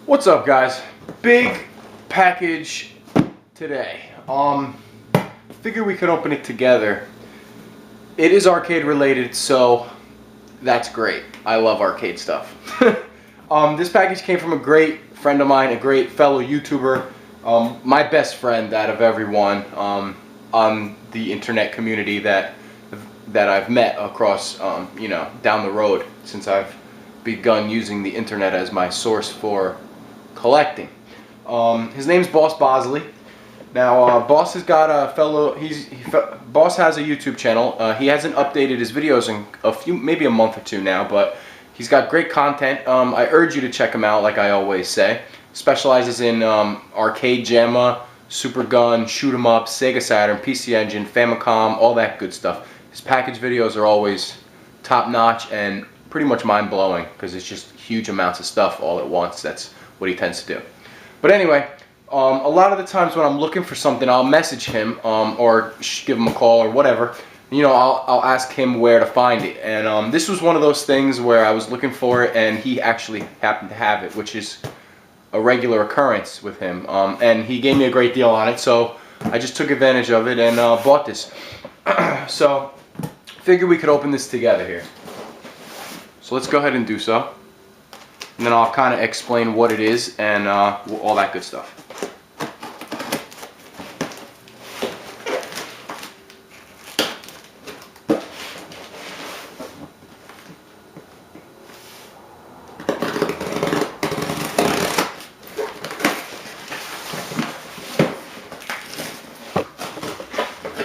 What's up, guys? Big package today. Figure we could open it together. It is arcade related, so that's great. I love arcade stuff. This package came from a great friend of mine, a great fellow YouTuber, my best friend out of everyone on the internet community that I've met across, down the road since I've begun using the internet as my source for collecting. His name's Boss Bosley. Now, Boss has got a fellow. Boss has a YouTube channel. He hasn't updated his videos in maybe a month or two now, but he's got great content. I urge you to check him out, like I always say. Specializes in arcade JAMA, Super Gun, shoot 'em up, Sega Saturn, PC Engine, Famicom, all that good stuff. His package videos are always top notch and pretty much mind blowing because it's just huge amounts of stuff all at once. That's what he tends to do. But anyway. A lot of the times when I'm looking for something, I'll message him or give him a call or whatever. You know, I'll ask him where to find it. And this was one of those things where I was looking for it and he actually happened to have it, which is a regular occurrence with him. And he gave me a great deal on it, so I just took advantage of it and bought this. So, figured we could open this together here. So let's go ahead and do so. And then I'll kind of explain what it is and all that good stuff.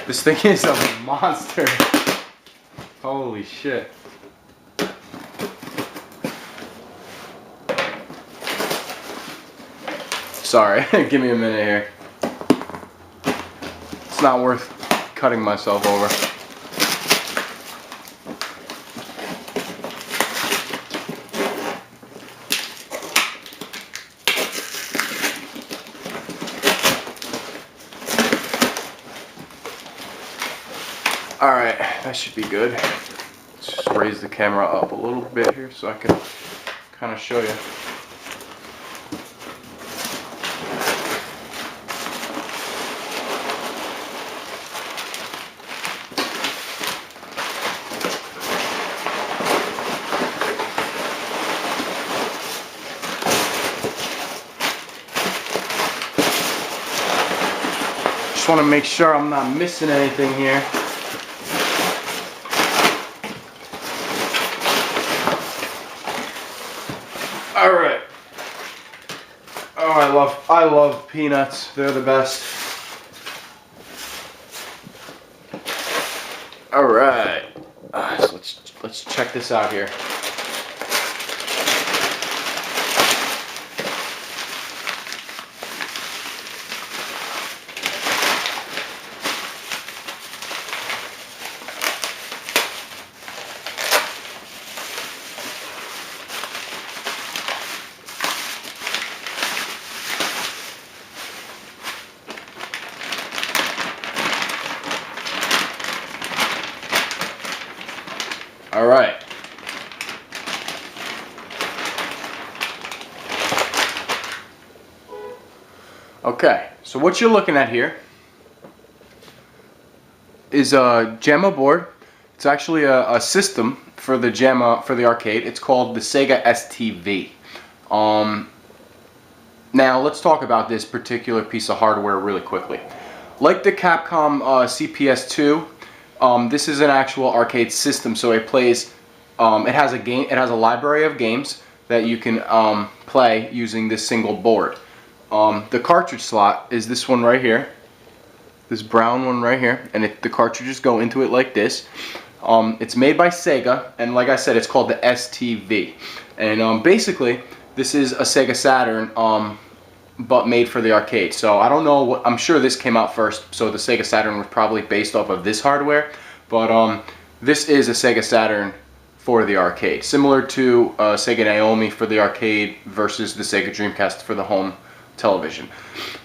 This thing is a monster. Holy shit. Sorry, give me a minute here. It's not worth cutting myself over. Alright, that should be good. Let's just raise the camera up a little bit here so I can kind of show you. Just want to make sure I'm not missing anything here. All right. Oh, I love peanuts. They're the best. All right. So let's check this out here. All right. Okay, so what you're looking at here is a JAMA board. It's actually a system for the JAMA, for the arcade. It's called the Sega STV. Now let's talk about this particular piece of hardware really quickly. Like the Capcom CPS-2, this is an actual arcade system, so it plays. It has a library of games that you can play using this single board. The cartridge slot is this one right here, this brown one right here, and the cartridges go into it like this. It's made by Sega, and like I said, it's called the STV. And basically, this is a Sega Saturn, but made for the arcade. So I don't know. I'm sure this came out first, so the Sega Saturn was probably based off of this hardware. But this is a Sega Saturn for the arcade, similar to Sega Naomi for the arcade versus the Sega Dreamcast for the home television.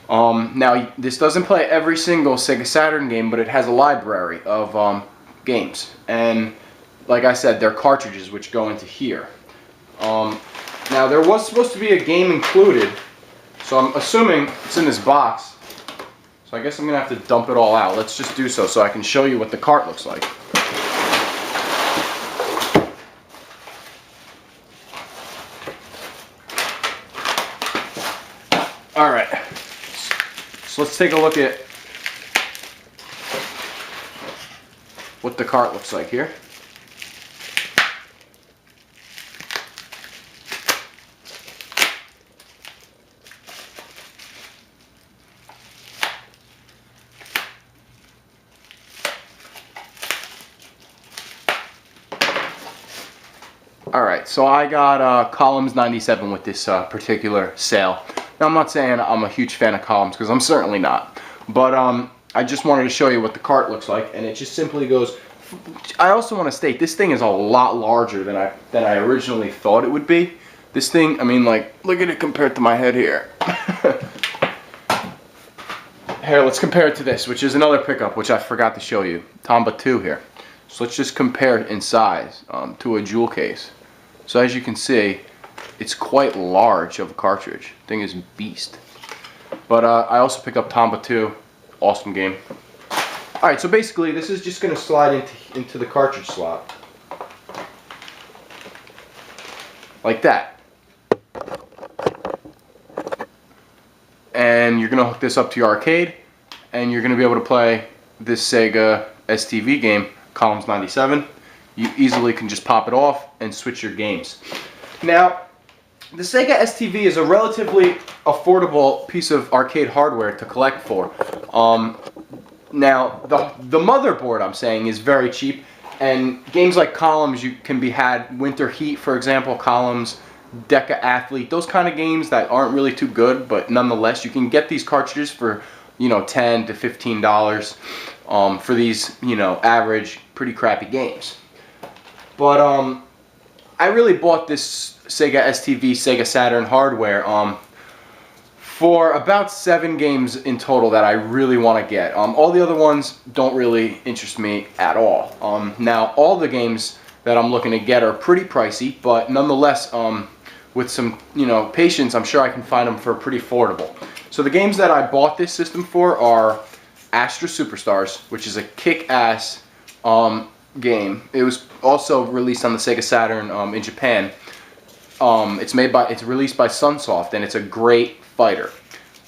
Now, this doesn't play every single Sega Saturn game, but it has a library of games. And like I said, they're cartridges which go into here. Now there was supposed to be a game included, so I'm assuming it's in this box. So I guess I'm gonna have to dump it all out. Let's just do so I can show you what the cart looks like. Alright, so let's take a look at what the cart looks like here. Alright, so I got Columns 97 with this particular sale. Now I'm not saying I'm a huge fan of Columns, because I'm certainly not. But I just wanted to show you what the cart looks like, and it just simply goes... I also want to state, this thing is a lot larger than I originally thought it would be. This thing, I mean, like, look at it compared to my head here. Here, let's compare it to this, which is another pickup, which I forgot to show you. Tomba 2 here. So let's just compare it in size to a jewel case. So as you can see, it's quite large of a cartridge. Thing is beast. But I also picked up Tomba 2. Awesome game. Alright, so basically this is just going to slide into the cartridge slot. Like that. And you're going to hook this up to your arcade, and you're going to be able to play this Sega STV game, Columns 97. You easily can just pop it off and switch your games. Now, the Sega STV is a relatively affordable piece of arcade hardware to collect for. Now, the motherboard, I'm saying, is very cheap, and games like Columns can be had. Winter Heat, for example, Columns, Deca Athlete, those kind of games that aren't really too good, but nonetheless, you can get these cartridges for, you know, $10 to $15 for these, you know, average, pretty crappy games. But I really bought this Sega STV, Sega Saturn hardware for about 7 games in total that I really want to get. All the other ones don't really interest me at all. Now, all the games that I'm looking to get are pretty pricey, but nonetheless, with some, you know, patience, I'm sure I can find them for pretty affordable. So the games that I bought this system for are Astra Superstars, which is a kick-ass game. It was also released on the Sega Saturn in Japan. It's released by Sunsoft, and it's a great fighter.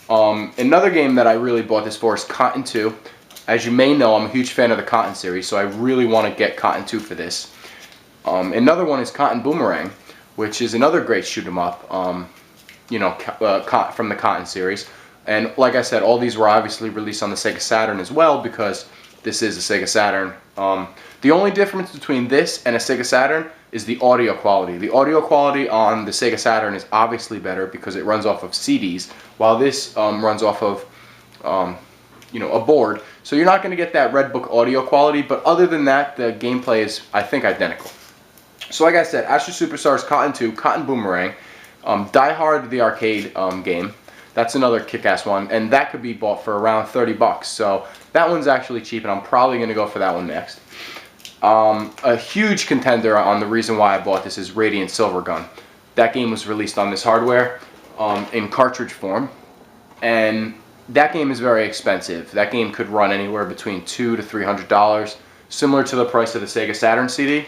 Another game that I really bought this for is Cotton 2. As you may know, I'm a huge fan of the Cotton series, so I really want to get Cotton 2 for this. Another one is Cotton Boomerang, which is another great shoot 'em up, you know, from the Cotton series. And like I said, all these were obviously released on the Sega Saturn as well, because this is a Sega Saturn. The only difference between this and a Sega Saturn is the audio quality. The audio quality on the Sega Saturn is obviously better because it runs off of CDs, while this runs off of, you know, a board. So you're not going to get that Red Book audio quality, but other than that, the gameplay is, I think, identical. So like I said, Astra Superstars, Cotton 2, Cotton Boomerang, Die Hard, the arcade game. That's another kick-ass one, and that could be bought for around 30 bucks. So that one's actually cheap, and I'm probably going to go for that one next. A huge contender on the reason why I bought this is Radiant Silvergun. That game was released on this hardware in cartridge form, and that game is very expensive. That game could run anywhere between $200 to $300, similar to the price of the Sega Saturn CD.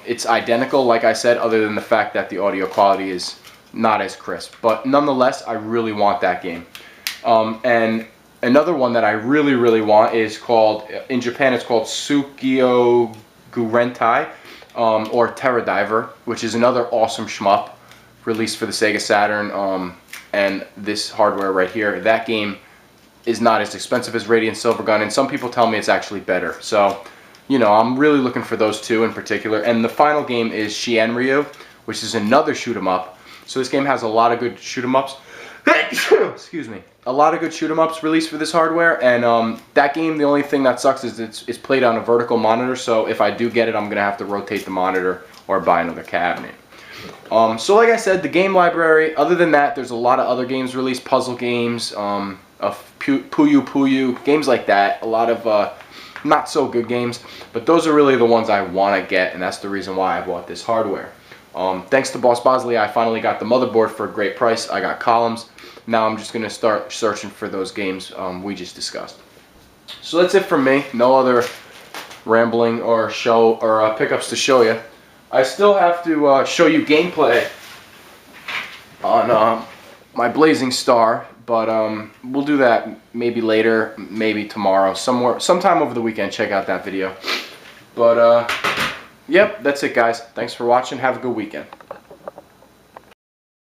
It's identical, like I said, other than the fact that the audio quality is not as crisp. But nonetheless, I really want that game. And another one that I really want is called, in Japan it's called Tsukio Gurentai, or Terra Diver, which is another awesome shmup released for the Sega Saturn, and this hardware right here. That game is not as expensive as Radiant Silvergun, and some people tell me it's actually better. So, you know, I'm really looking for those two in particular. And the final game is Shienryu, which is another shoot 'em up. So this game has a lot of good shoot 'em ups. Excuse me. A lot of good shoot 'em ups released for this hardware, and that game, the only thing that sucks is it's played on a vertical monitor. So if I do get it, I'm gonna have to rotate the monitor or buy another cabinet. So like I said, the game library. Other than that, there's a lot of other games released, puzzle games, Puyo Puyo, games like that. A lot of not so good games, but those are really the ones I want to get, and that's the reason why I bought this hardware. Thanks to Boss Bosley, I finally got the motherboard for a great price. I got columns. Now I'm just going to start searching for those games we just discussed. So that's it from me. No other rambling or pickups to show you. I still have to show you gameplay on my Blazing Star, but we'll do that maybe later, maybe tomorrow, sometime over the weekend. Check out that video. But yep, that's it, guys. Thanks for watching. Have a good weekend.